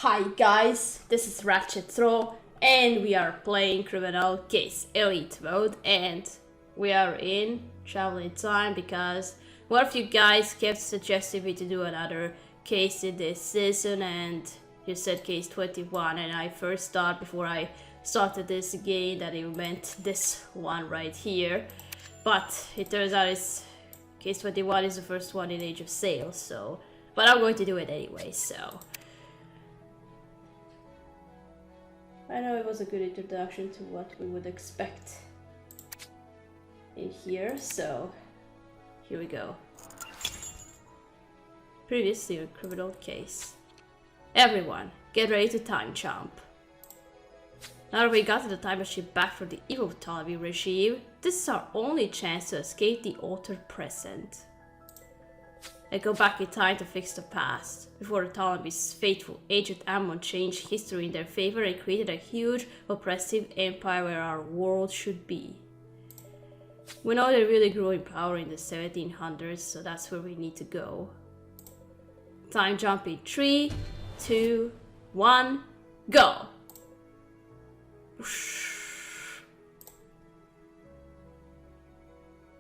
Hi guys, this is Ratchet Throw and we are playing Criminal Case Elite mode and we are in traveling time because one of you guys kept suggesting me to do another case in this season and you said case 21 and I first thought before I started this game that it meant this one right here, but it turns out it's case 21 is the first one in Age of Sail, so but I'm going to do it anyway, so I know it was a good introduction to what we would expect in here, so here we go. Previously a criminal case. Everyone, get ready to time jump. Now that we got to the time machine back from the evil Ptolemy regime, this is our only chance to escape the altered present. And go back in time to fix the past, before the Ptolemy's faithful agent Ammon changed history in their favor and created a huge, oppressive empire where our world should be. We know they really grew in power in the 1700s, so that's where we need to go. Time jump in 3, 2, 1, go!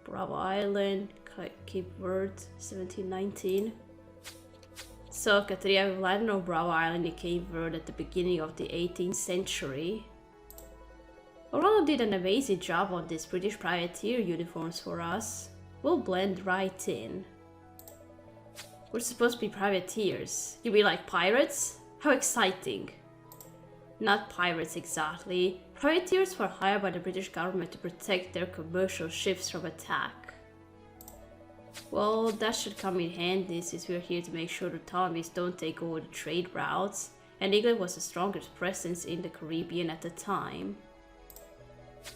Bravo Island, Cape Verde, 1719. So Katrina landed on Bravo Island in Cape Verde at the beginning of the 18th century. Orlando did an amazing job on these British privateer uniforms for us. We'll blend right in. We're supposed to be privateers. You mean like pirates? How exciting. Not pirates exactly. Privateers were hired by the British government to protect their commercial ships from attack. Well, that should come in handy since we're here to make sure the Ptolemies don't take over the trade routes, and England was the strongest presence in the Caribbean at the time.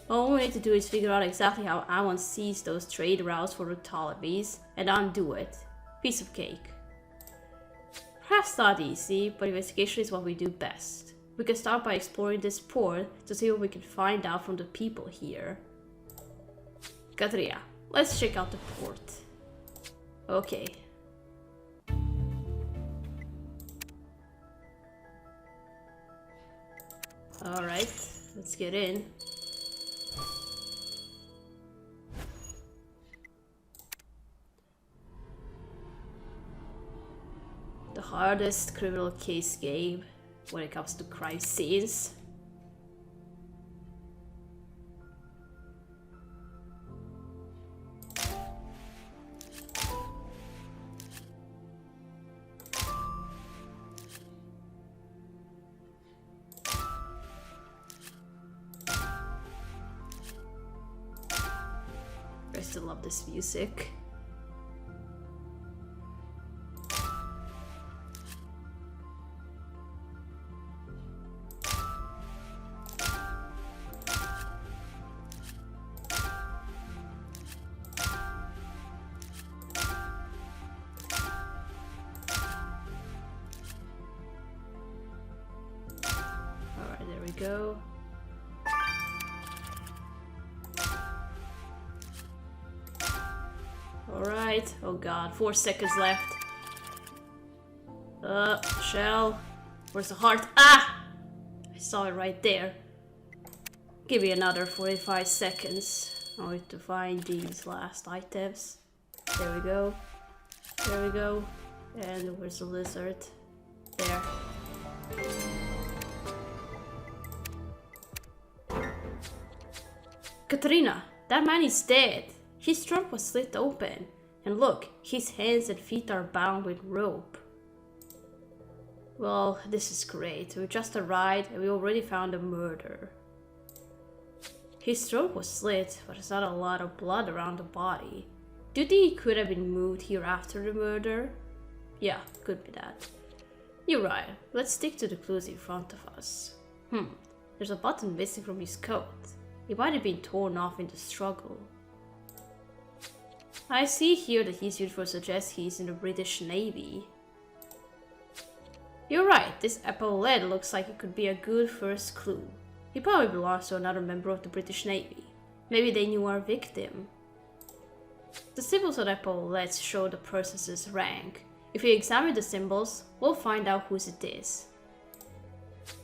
All we need to do is figure out exactly how Ammon sees those trade routes for the Ptolemies, and undo it. Piece of cake. Perhaps not easy, but investigation is what we do best. We can start by exploring this port to see what we can find out from the people here. Katrina, let's check out the port. Okay. Alright, let's get in. The hardest criminal case game when it comes to crime scenes. I still love this music. Go. Alright. Oh god, 4 seconds left. Shell. Where's the heart? Ah! I saw it right there. Give me another 45 seconds. I need to find these last items. There we go. There we go. And where's the lizard? There. Katrina, that man is dead. His throat was slit open. And look, his hands and feet are bound with rope. Well, this is great. We just arrived and we already found a murder. His throat was slit, but there's not a lot of blood around the body. Do you think he could have been moved here after the murder? Yeah, could be that. You're right. Let's stick to the clues in front of us. There's a button missing from his coat. It might have been torn off in the struggle. I see here that his uniform suggests he's in the British Navy. You're right, this epaulette looks like it could be a good first clue. He probably belongs to another member of the British Navy. Maybe they knew our victim. The symbols on epaulettes show the person's rank. If we examine the symbols, we'll find out whose it is.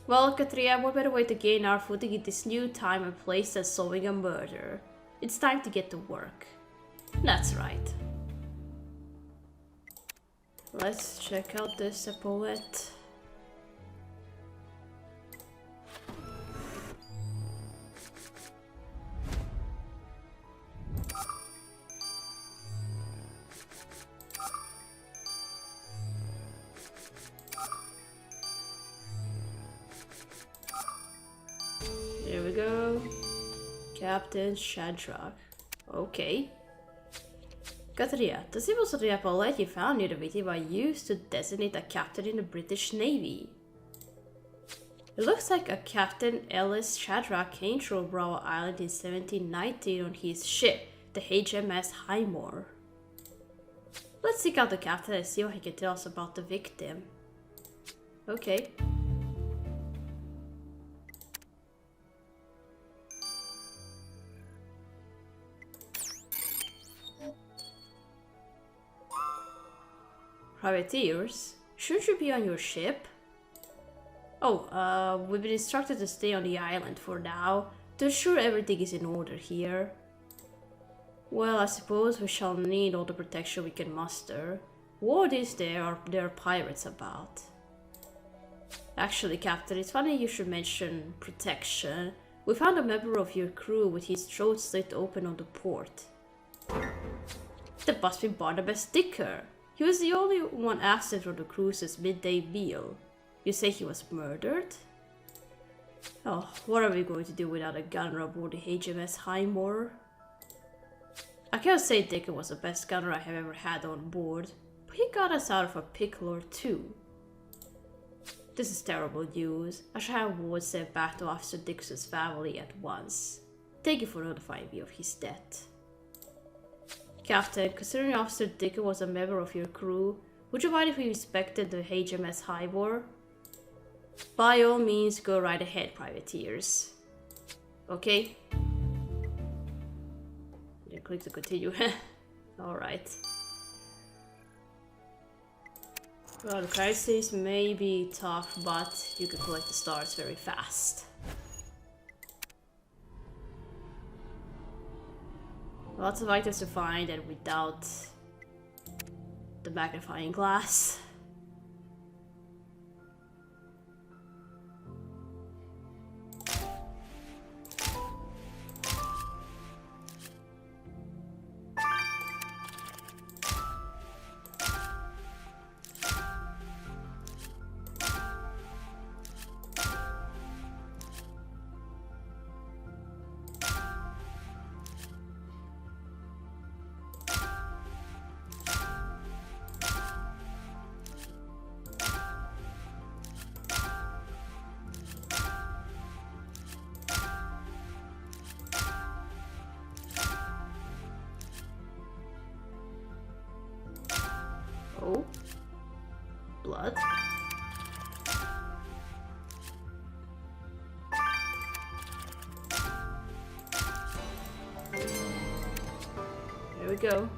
Well, Katria, what better way to gain our footing in this new time and place than solving a murder? It's time to get to work. That's right. Let's check out this poet. Here we go. Captain Shadrach. Okay. Katria, the symbols of the epaulette you found near the Witty were used to designate a captain in the British Navy. It looks like a Captain Ellis Shadrach came through Brow Island in 1719 on his ship, the HMS Highmore. Let's seek out the captain and see what he can tell us about the victim. Okay. Privateers? Shouldn't you be on your ship? Oh, we've been instructed to stay on the island for now, to ensure everything is in order here. Well, I suppose we shall need all the protection we can muster. What is there are pirates about? Actually, Captain, it's funny you should mention protection. We found a member of your crew with his throat slit open on the port. That must be Barnabas Dicker. He was the only one absent from the cruise's midday meal. You say he was murdered? Oh, what are we going to do without a gunner aboard the HMS Highmore? I can't say Dicker was the best gunner I have ever had on board, but he got us out of a pickle or two. This is terrible news. I shall have word sent back to Officer Dixon's family at once. Thank you for notifying me of his death. Captain, considering Officer Dicker was a member of your crew, would you mind if we inspected the HMS Highmore? By all means, go right ahead, privateers. Okay. Then click to continue. Alright. Well, the crisis may be tough, but you can collect the stars very fast. Lots of items to find, and without the magnifying glass. Oh. Blood. There we go.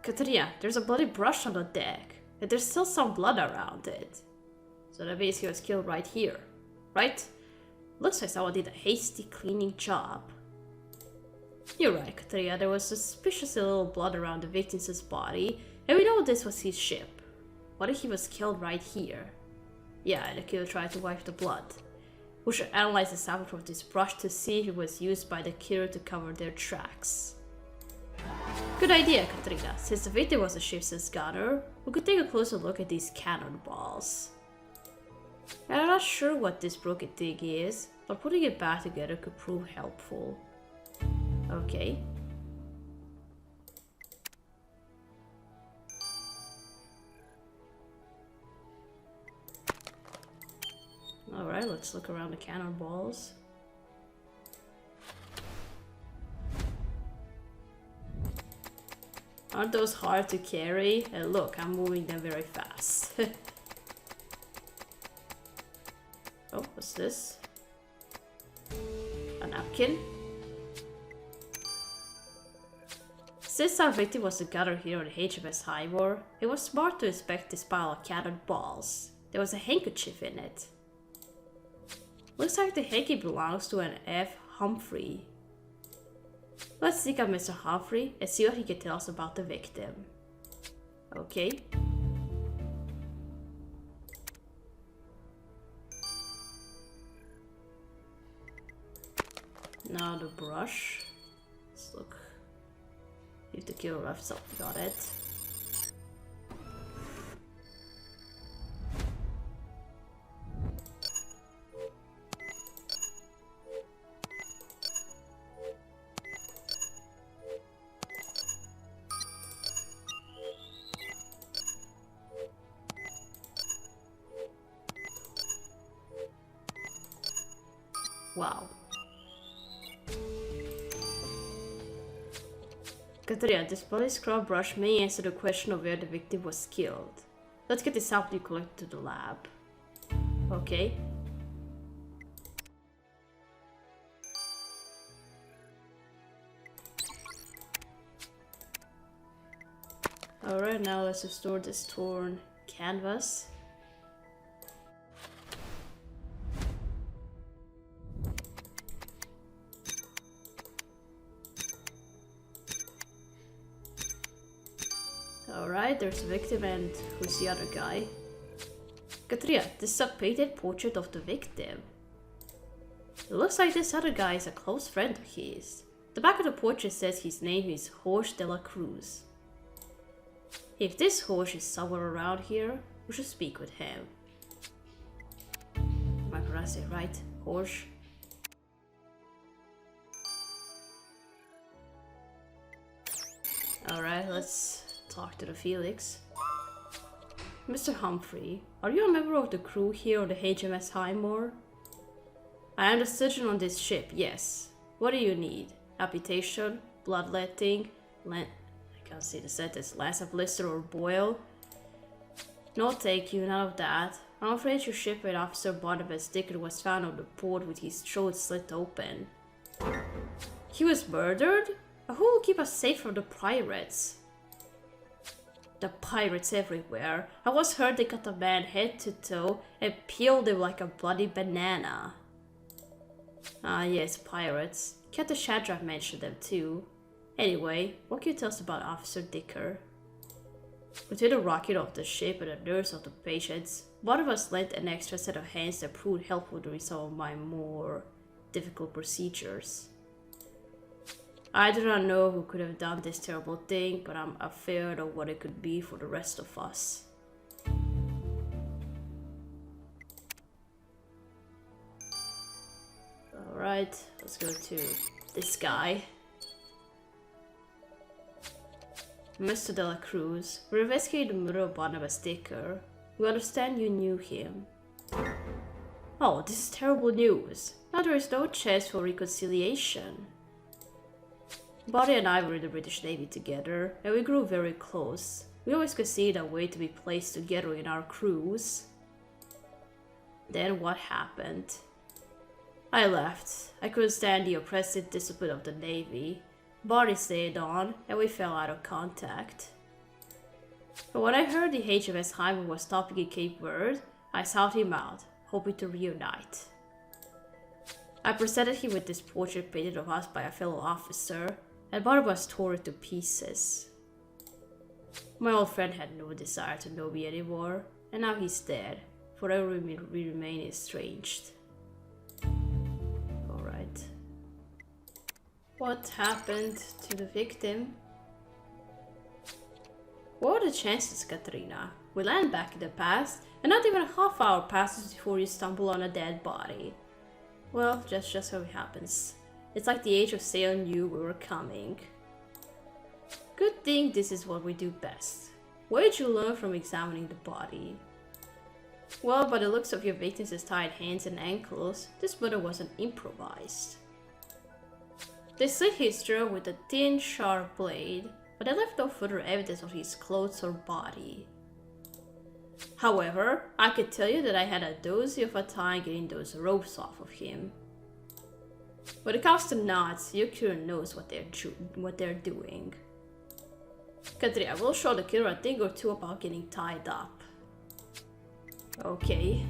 Katrina, there's a bloody brush on the deck, and there's still some blood around it. So that means he was killed right here, right? Looks like someone did a hasty cleaning job. You're right, Katrina, there was suspiciously little blood around the victim's body, and we know this was his ship. What if he was killed right here? Yeah, and the killer tried to wipe the blood. We should analyze the sample from this brush to see if it was used by the killer to cover their tracks. Good idea, Katrina. Since the victim was a ship's gunner, we could take a closer look at these cannonballs. And I'm not sure what this broken thing is, but putting it back together could prove helpful. Okay. Alright, let's look around the cannonballs. Aren't those hard to carry? And look, I'm moving them very fast. Oh, what's this? A napkin? Since our victim was a gunner here on HMS Highmore, it was smart to inspect this pile of cannonballs. There was a handkerchief in it. Looks like the hanky belongs to an F. Humphrey. Let's seek out Mr. Humphrey and see what he can tell us about the victim. Okay. Now the brush. Let's look. If the killer left something, got it. Wow. Katrina, this bloody scrub brush may answer the question of where the victim was killed. Let's get this sample collected to the lab. Okay. Alright, now let's restore this torn canvas. Alright, there's the victim and who's the other guy? Katrina, this is a painted portrait of the victim. It looks like this other guy is a close friend of his. The back of the portrait says his name is Jorge de la Cruz. If this Jorge is somewhere around here, we should speak with him. Am I pronouncing it right? Jorge? Alright, let's talk to the Felix. Mr. Humphrey, are you a member of the crew here on the HMS Highmore? I am the surgeon on this ship, yes. What do you need? Amputation? Bloodletting? I can't see the sentence. Lance of blister or boil? No thank you, none of that. I'm afraid your shipmate Officer Barnabas Dicker was found on the port with his throat slit open. He was murdered? Who will keep us safe from the pirates? The pirates everywhere. I once heard they cut a man head to toe and peeled him like a bloody banana. Ah yes, pirates. Captain Shadrach mentioned them too. Anyway, what can you tell us about Officer Dicker? Between the rocket of the ship and the nurse of the patients, one of us lent an extra set of hands that proved helpful during some of my more difficult procedures. I do not know who could have done this terrible thing, but I'm afraid of what it could be for the rest of us. Alright, let's go to this guy. Mr. De La Cruz, we're investigating the murder of Barnabas Dicker. We understand you knew him. Oh, this is terrible news. Now there is no chance for reconciliation. Barney and I were in the British Navy together, and we grew very close. We always considered a way to be placed together in our crews. Then what happened? I left. I couldn't stand the oppressive discipline of the Navy. Barney stayed on, and we fell out of contact. But when I heard the HMS Highmore was stopping in Cape Verde, I sought him out, hoping to reunite. I presented him with this portrait painted of us by a fellow officer, and Barnabas tore it to pieces. My old friend had no desire to know me anymore, and now he's dead. Forever we remain estranged. Alright. What happened to the victim? What are the chances, Katrina? We land back in the past, and not even a half hour passes before you stumble on a dead body. Well, that's just how it happens. It's like the age of sail knew we were coming. Good thing this is what we do best. What did you learn from examining the body? Well, by the looks of your victim's tied hands and ankles, this murder wasn't improvised. They slit his throat with a thin, sharp blade, but they left no further evidence of his clothes or body. However, I can tell you that I had a dozy of a time getting those ropes off of him. When it comes to knots, your killer knows what they're doing. Katrina, will show the killer a thing or two about getting tied up. Okay.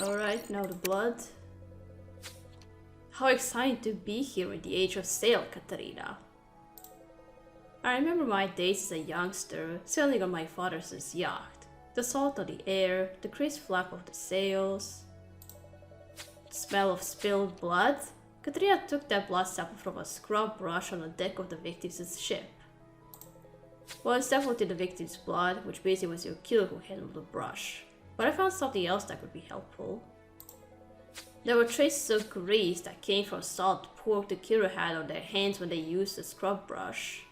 Alright, now the blood. How exciting to be here in the age of sail, Katarina. I remember my days as a youngster, sailing on my father's yacht. The salt on the air, the crisp flap of the sails, the smell of spilled blood. Katarina took that blood sample from a scrub brush on the deck of the victim's ship. Well, it's definitely the victim's blood, which basically was your killer who handled the brush. But I found something else that could be helpful. There were traces of grease that came from salt pork the killer had on their hands when they used the scrub brush.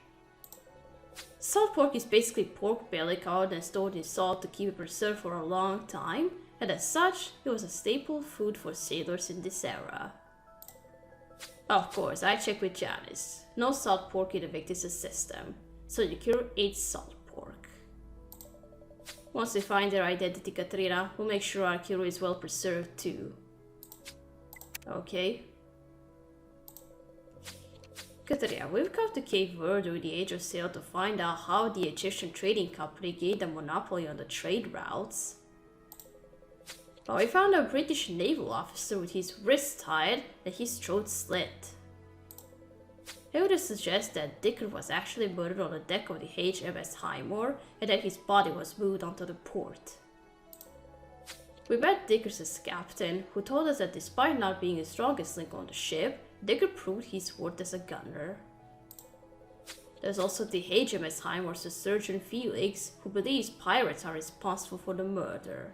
Salt pork is basically pork belly covered and stored in salt to keep it preserved for a long time, and as such, it was a staple food for sailors in this era. Of course, I checked with Janice. No salt pork in the victim's system, so the killer ate salt pork. Once we find their identity, Katrina, we'll make sure our killer is well preserved too. Okay. Katrina, we've come to Cape Verde during the Age of Sail to find out how the Egyptian trading company gained a monopoly on the trade routes. But we found a British naval officer with his wrists tied and his throat slit. I would suggest that Dicker was actually murdered on the deck of the HMS Highmore and that his body was moved onto the port. We met Dicker's captain, who told us that despite not being the strongest link on the ship, Dicker proved his worth as a gunner. There's also the HMS Highmore's surgeon Felix, who believes pirates are responsible for the murder.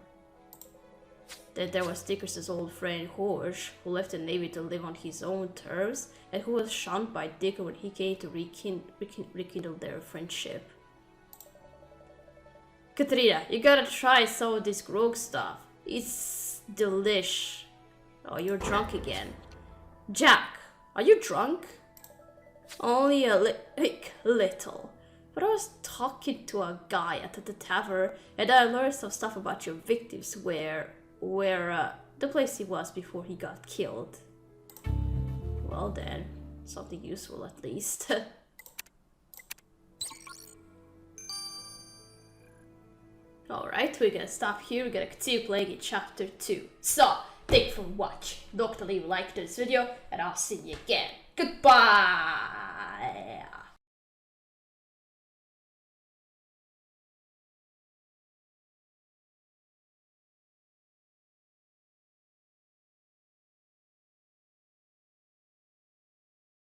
Then there was Dicker's old friend Horsch, who left the Navy to live on his own terms, and who was shunned by Dicker when he came to rekindle their friendship. Katrina, you gotta try some of this grog stuff. It's delish. Oh, you're drunk again. Jack, are you drunk? Only a little. But I was talking to a guy at the tavern, and I learned some stuff about your victims where the place he was before he got killed. Well then, something useful at least. Alright, we're gonna stop here, we're gonna continue playing in chapter 2. So, thank you for watching. Don't forget to leave a like to this video, and I'll see you again. Goodbye!